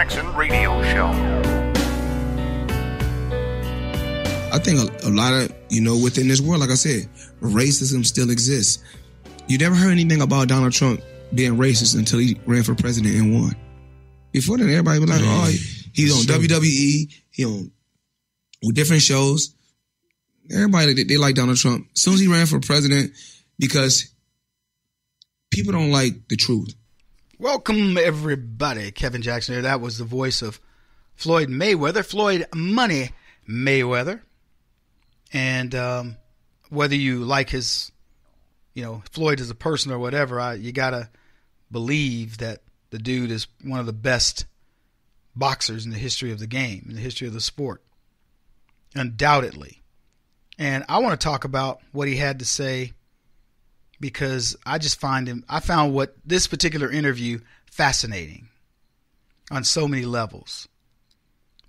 Jackson Radio Show. I think a lot of, within this world, like I said, racism still exists. You never heard anything about Donald Trump being racist until he ran for president and won. Before then, everybody was like, he's on WWE, he on different shows. Everybody, they like Donald Trump. As soon as he ran for president, because people don't like the truth. Welcome, everybody. Kevin Jackson here. That was the voice of Floyd Mayweather, Floyd Money Mayweather. And whether you like his, Floyd as a person or whatever, you got to believe that the dude is one of the best boxers in the history of the game, in the history of the sport. Undoubtedly. And I want to talk about what he had to say because I found what this particular interview fascinating on so many levels.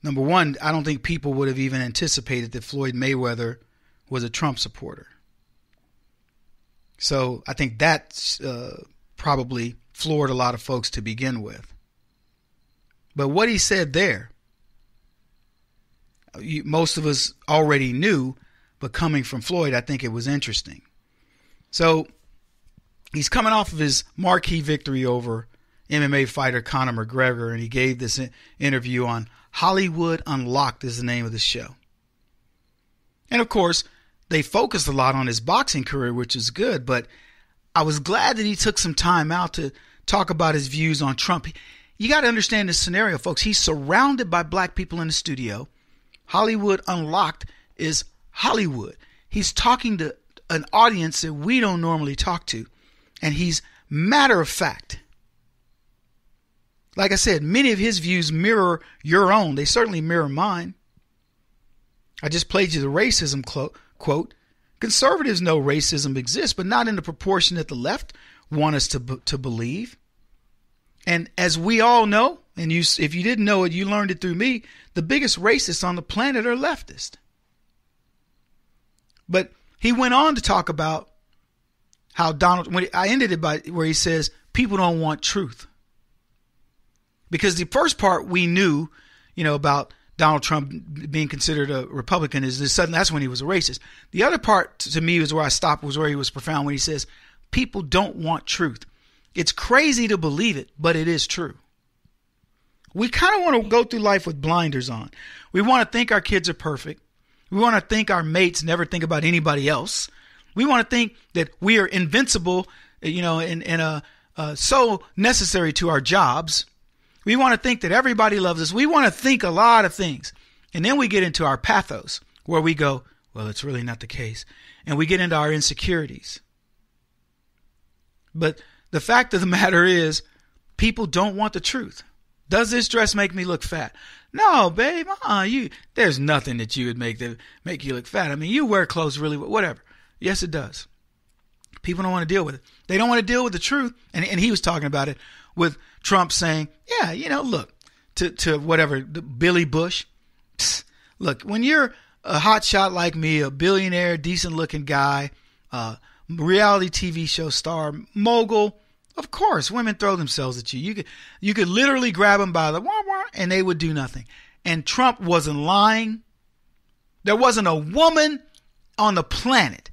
Number one, I don't think people would have even anticipated that Floyd Mayweather was a Trump supporter. So I think that's probably floored a lot of folks to begin with. But what he said there, most of us already knew, but coming from Floyd, I think it was interesting. So he's coming off of his marquee victory over MMA fighter Conor McGregor, and he gave this interview on Hollywood Unlocked is the name of the show. And of course, they focused a lot on his boxing career, which is good, but I was glad that he took some time out to talk about his views on Trump. You got to understand this scenario, folks. He's surrounded by black people in the studio. Hollywood Unlocked is Hollywood. He's talking to an audience that we don't normally talk to, and he's matter of fact. Like I said, many of his views mirror your own. They certainly mirror mine. I just played you the racism quote. Conservatives know racism exists, but not in the proportion that the left want us to believe. And as we all know, and if you didn't know it, you learned it through me, the biggest racists on the planet are leftist. But he went on to talk about how I ended it by where he says, people don't want truth. Because the first part we knew, about Donald Trump being considered a Republican that's when he was a racist. The other part to me was where I stopped, was where he was profound when he says, people don't want truth. It's crazy to believe it, but it is true. We kind of want to go through life with blinders on. We want to think our kids are perfect. We want to think our mates never think about anybody else. We want to think that we are invincible, and so necessary to our jobs. We want to think that everybody loves us. We want to think a lot of things. And then we get into our pathos where we go, well, it's really not the case. And we get into our insecurities. But the fact of the matter is, people don't want the truth. Does this dress make me look fat? No, babe. There's nothing that you would make you look fat. I mean, you wear clothes really, whatever. Yes, it does. People don't want to deal with it. They don't want to deal with the truth. And he was talking about it with Trump saying, look, to whatever, Billy Bush. Psst, look, when you're a hot shot like me, a billionaire, decent looking guy, reality TV show star, mogul, of course, women throw themselves at you. You could literally grab them by the wah-wah and they would do nothing. And Trump wasn't lying. There wasn't a woman on the planet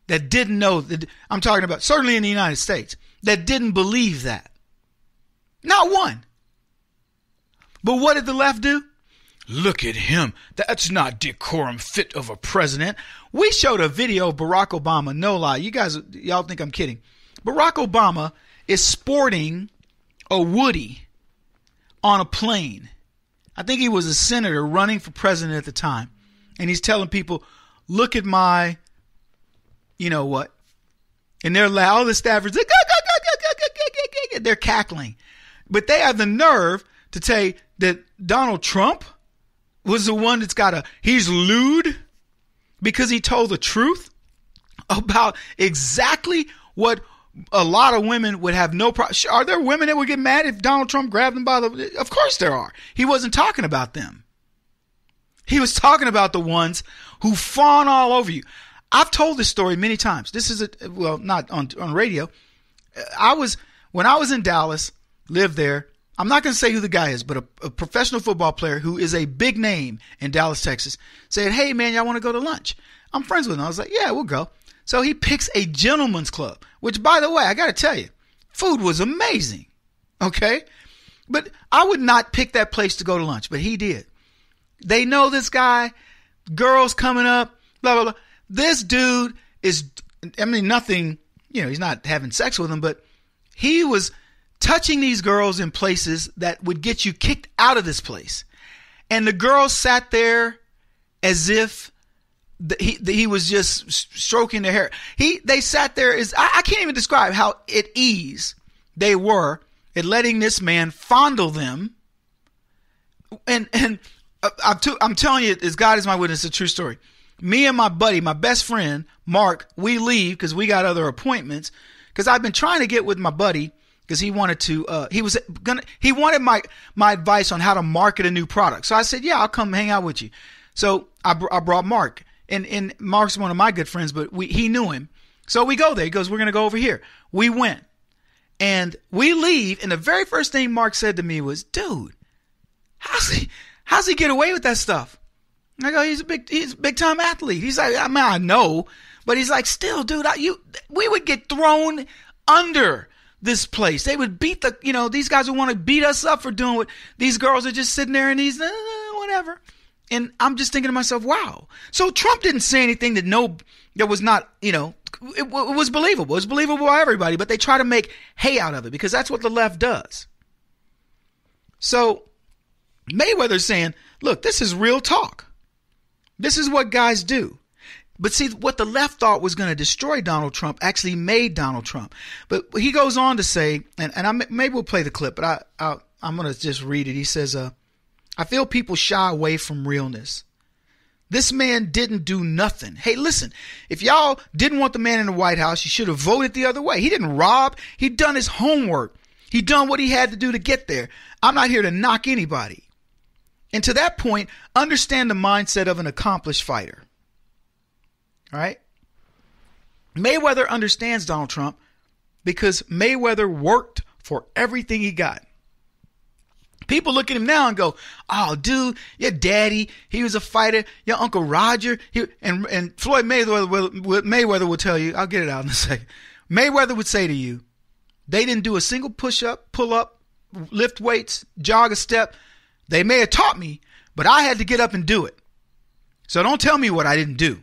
that didn't know that. I'm talking about certainly in the United States that didn't believe that. Not one. But what did the left do? Look at him. That's not decorum fit of a president. We showed a video of Barack Obama. No lie. Y'all think I'm kidding. Barack Obama is sporting a Woody on a plane. I think he was a senator running for president at the time. And he's telling people, look at my, what? And they're loud. All the staffers, they're cackling. But they have the nerve to say that Donald Trump was the one he's lewd because he told the truth about exactly what a lot of women would have no problem. Are there women that would get mad if Donald Trump grabbed them by the... Of course there are. He wasn't talking about them. He was talking about the ones who fawn all over you. I've told this story many times. This is not on radio. When I was in Dallas, lived there, I'm not going to say who the guy is, but a professional football player who is a big name in Dallas, Texas, said, hey, man, y'all want to go to lunch? I'm friends with him. I was like, yeah, we'll go. So he picks a gentleman's club, which, by the way, I got to tell you, food was amazing. Okay? But I would not pick that place to go to lunch, but he did. They know this guy, girls coming up, blah, blah, blah. This dude is, nothing, he's not having sex with them, but he was touching these girls in places that would get you kicked out of this place. And the girls sat there as if he was just stroking their hair. They sat there I can't even describe how at ease they were at letting this man fondle them. And I'm telling you, as God is my witness, it's a true story. Me and my buddy, my best friend, Mark, we leave because we got other appointments. Because I've been trying to get with my buddy because he wanted to, he wanted my advice on how to market a new product. So I said, yeah, I'll come hang out with you. So I brought Mark, and Mark's one of my good friends, but he knew him. So we go there. He goes, we're going to go over here. We went and we leave. And the very first thing Mark said to me was, dude, how's he get away with that stuff? I go, he's a big time athlete. He's like, I know, but he's like, still, dude, we would get thrown under this place. They would beat these guys would want to beat us up for doing what these girls are just sitting there in these, whatever. And I'm just thinking to myself, wow. So Trump didn't say anything that was not, it was believable. It was believable by everybody, but they try to make hay out of it because that's what the left does. So Mayweather's saying, look, this is real talk. This is what guys do. But see, what the left thought was going to destroy Donald Trump actually made Donald Trump. But he goes on to say, and maybe we'll play the clip, but I'm going to just read it. He says, I feel people shy away from realness. This man didn't do nothing. Hey, listen, if y'all didn't want the man in the White House, you should have voted the other way. He didn't rob. He'd done his homework. He'd done what he had to do to get there. I'm not here to knock anybody. And to that point, understand the mindset of an accomplished fighter. All right? Mayweather understands Donald Trump because Mayweather worked for everything he got. People look at him now and go, oh, dude, your daddy, he was a fighter. Your Uncle Roger. And Floyd Mayweather will tell you, I'll get it out in a second. Mayweather would say to you, they didn't do a single push-up, pull-up, lift weights, jog a step. They may have taught me, but I had to get up and do it. So don't tell me what I didn't do.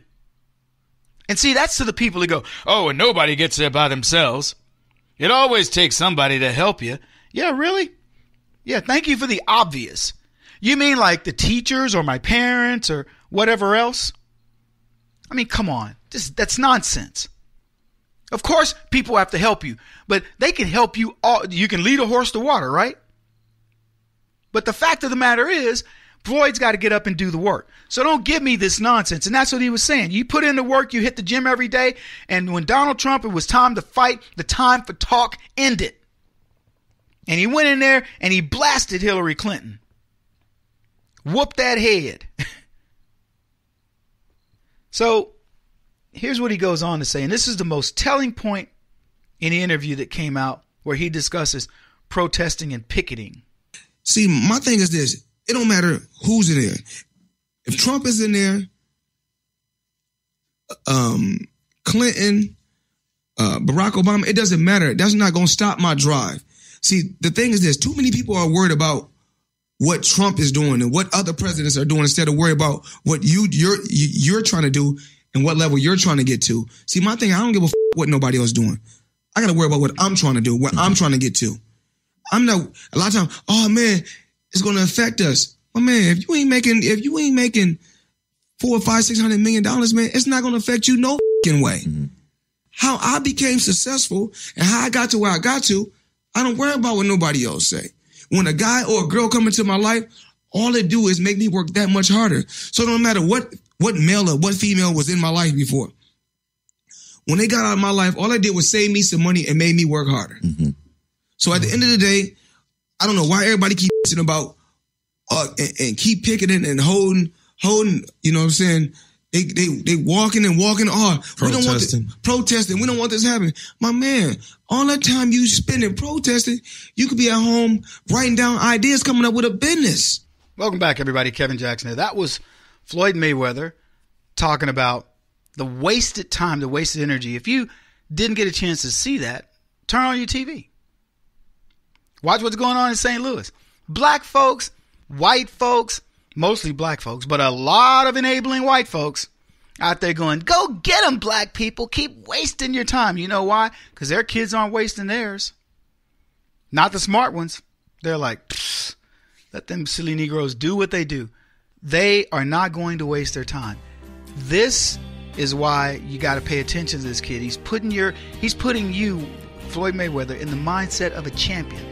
And see, that's to the people that go, oh, and nobody gets there by themselves. It always takes somebody to help you. Yeah, really? Yeah, thank you for the obvious. You mean like the teachers or my parents or whatever else? I mean, come on. That's nonsense. Of course, people have to help you, but they can help you all. You can lead a horse to water, right? But the fact of the matter is, Floyd's got to get up and do the work. So don't give me this nonsense. And that's what he was saying. You put in the work, you hit the gym every day. And when Donald Trump, it was time to fight, the time for talk ended. And he went in there and he blasted Hillary Clinton. Whooped that head. So here's what he goes on to say. And this is the most telling point in the interview that came out where he discusses protesting and picketing. See, my thing is this. It don't matter who's in there. If Trump is in there, Clinton, Barack Obama, it doesn't matter. That's not going to stop my drive. See, the thing is this. Too many people are worried about what Trump is doing and what other presidents are doing instead of worry about what you're trying to do and what level you're trying to get to. See, my thing, I don't give a what nobody else doing. I got to worry about what I'm trying to do, what I'm trying to get to. I'm not, a lot of times, oh man, it's going to affect us. Well, man, if you ain't making $400 or $500, $600 million, man, it's not going to affect you no fucking way. Mm-hmm. How I became successful and how I got to where I got to, I don't worry about what nobody else say. When a guy or a girl come into my life, all they do is make me work that much harder. So no matter what male or what female was in my life before, when they got out of my life, all I did was save me some money and made me work harder. Mm-hmm. So at the end of the day, I don't know why everybody keep about and keep picketing and holding, you know what I'm saying, They walking and walking hard. Protesting. We don't want this to happen. My man, all that time you spending protesting, you could be at home writing down ideas, coming up with a business. Welcome back, everybody. Kevin Jackson here. That was Floyd Mayweather talking about the wasted time, the wasted energy. If you didn't get a chance to see that, turn on your TV. Watch what's going on in St. Louis. Black folks, white folks, mostly black folks, but a lot of enabling white folks out there going, go get them, black people. Keep wasting your time. You know why? Because their kids aren't wasting theirs. Not the smart ones. They're like, let them silly Negroes do what they do. They are not going to waste their time. This is why you got to pay attention to this kid. He's putting you, Floyd Mayweather, in the mindset of a champion.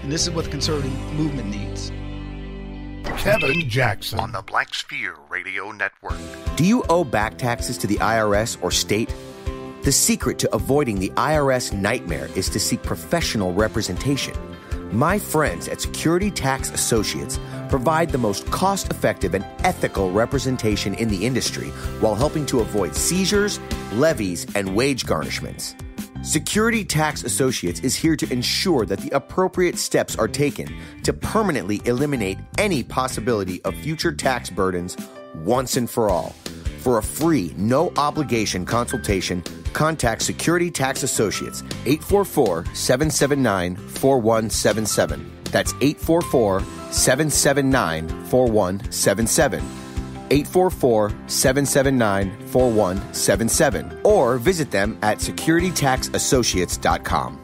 And this is what the conservative movement needs. Kevin Jackson on the Black Sphere Radio Network. Do you owe back taxes to the IRS or state? The secret to avoiding the IRS nightmare is to seek professional representation. My friends at Security Tax Associates provide the most cost-effective and ethical representation in the industry while helping to avoid seizures, levies, and wage garnishments. Security Tax Associates is here to ensure that the appropriate steps are taken to permanently eliminate any possibility of future tax burdens once and for all. For a free, no-obligation consultation, contact Security Tax Associates, 844-779-4177. That's 844-779-4177. 844-779-4177. Or visit them at securitytaxassociates.com.